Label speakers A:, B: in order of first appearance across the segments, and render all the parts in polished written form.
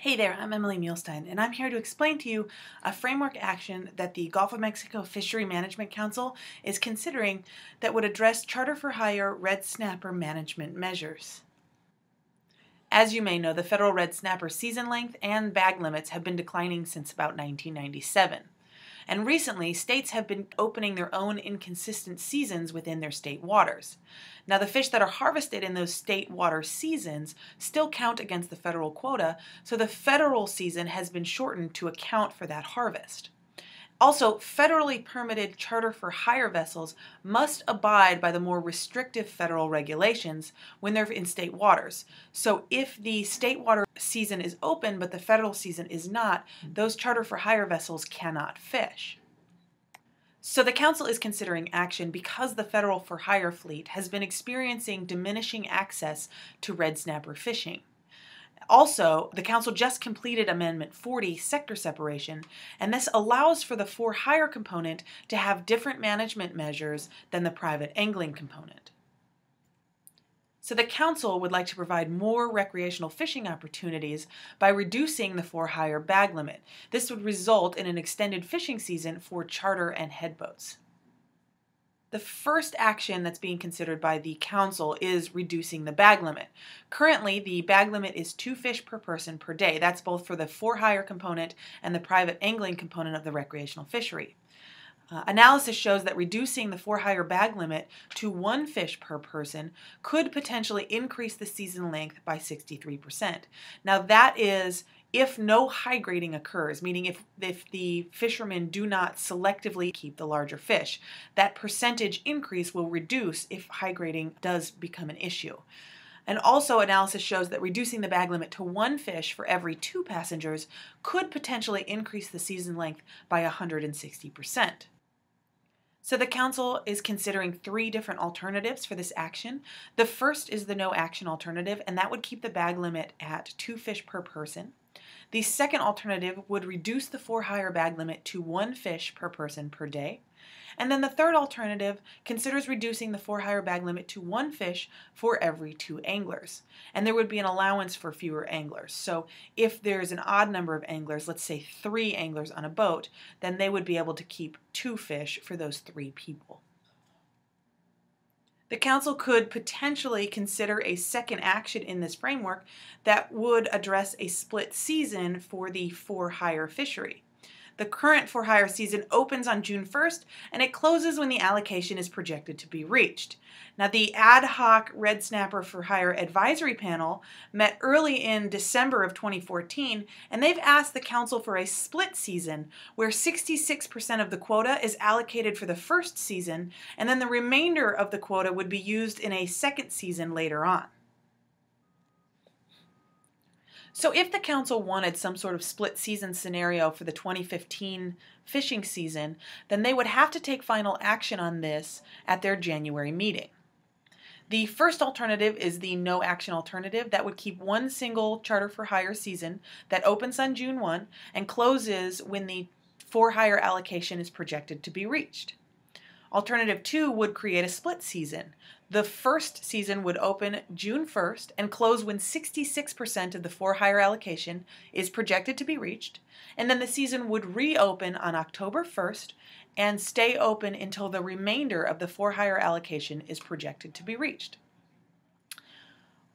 A: Hey there, I'm Emily Muehlstein, and I'm here to explain to you a framework action that the Gulf of Mexico Fishery Management Council is considering that would address charter for hire red snapper management measures. As you may know, the federal red snapper season length and bag limits have been declining since about 1997. And recently, states have been opening their own inconsistent seasons within their state waters. Now, the fish that are harvested in those state water seasons still count against the federal quota, so the federal season has been shortened to account for that harvest. Also, federally permitted charter for hire vessels must abide by the more restrictive federal regulations when they're in state waters. So if the state water season is open but the federal season is not, those charter for hire vessels cannot fish. So the Council is considering action because the federal for hire fleet has been experiencing diminishing access to red snapper fishing. Also, the Council just completed Amendment 40, sector separation, and this allows for the for hire component to have different management measures than the private angling component. So the Council would like to provide more recreational fishing opportunities by reducing the for hire bag limit. This would result in an extended fishing season for charter and headboats. The first action that's being considered by the Council is reducing the bag limit. Currently, the bag limit is 2 fish per person per day. That's both for the for hire component and the private angling component of the recreational fishery. Analysis shows that reducing the for hire bag limit to 1 fish per person could potentially increase the season length by 63%. Now that is if no high grading occurs, meaning if the fishermen do not selectively keep the larger fish. That percentage increase will reduce if high grading does become an issue. And also analysis shows that reducing the bag limit to 1 fish for every 2 passengers could potentially increase the season length by 160%. So the Council is considering 3 different alternatives for this action. The first is the no action alternative, and that would keep the bag limit at 2 fish per person. The second alternative would reduce the for hire bag limit to 1 fish per person per day. And then the third alternative considers reducing the for hire bag limit to 1 fish for every 2 anglers. And there would be an allowance for fewer anglers. So if there's an odd number of anglers, let's say 3 anglers on a boat, then they would be able to keep 2 fish for those 3 people. The Council could potentially consider a second action in this framework that would address a split season for the for hire fishery. The current for hire season opens on June 1st and it closes when the allocation is projected to be reached. Now, the ad hoc red snapper for hire advisory panel met early in December of 2014, and they've asked the Council for a split season where 66% of the quota is allocated for the first season, and then the remainder of the quota would be used in a second season later on. So if the Council wanted some sort of split season scenario for the 2015 fishing season, then they would have to take final action on this at their January meeting. The first alternative is the no action alternative that would keep 1 single charter for hire season that opens on June 1 and closes when the for hire allocation is projected to be reached. Alternative 2 would create a split season. The first season would open June 1st and close when 66% of the for hire allocation is projected to be reached, and then the season would reopen on October 1st and stay open until the remainder of the for hire allocation is projected to be reached.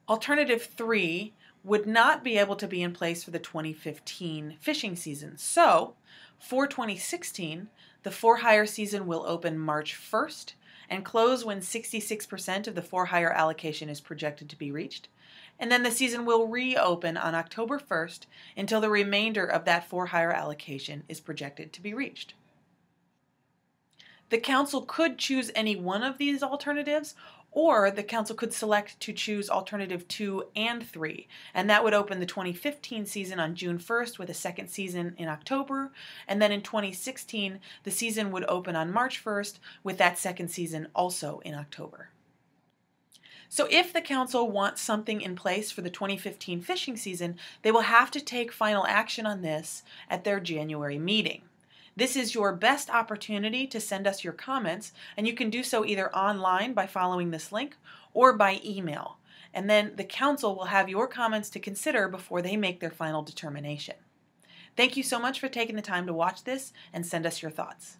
A: Alternative 3 would not be able to be in place for the 2015 fishing season. So, for 2016, the for hire season will open March 1st and close when 66% of the for hire allocation is projected to be reached. And then the season will reopen on October 1st until the remainder of that for hire allocation is projected to be reached. The Council could choose any one of these alternatives, or the Council could select to choose alternative 2 and 3, and that would open the 2015 season on June 1st with a second season in October, and then in 2016 the season would open on March 1st with that second season also in October. So if the Council wants something in place for the 2015 fishing season, they will have to take final action on this at their January meeting. This is your best opportunity to send us your comments, and you can do so either online by following this link or by email. and then the council will have your comments to consider before they make their final determination. Thank you so much for taking the time to watch this and send us your thoughts.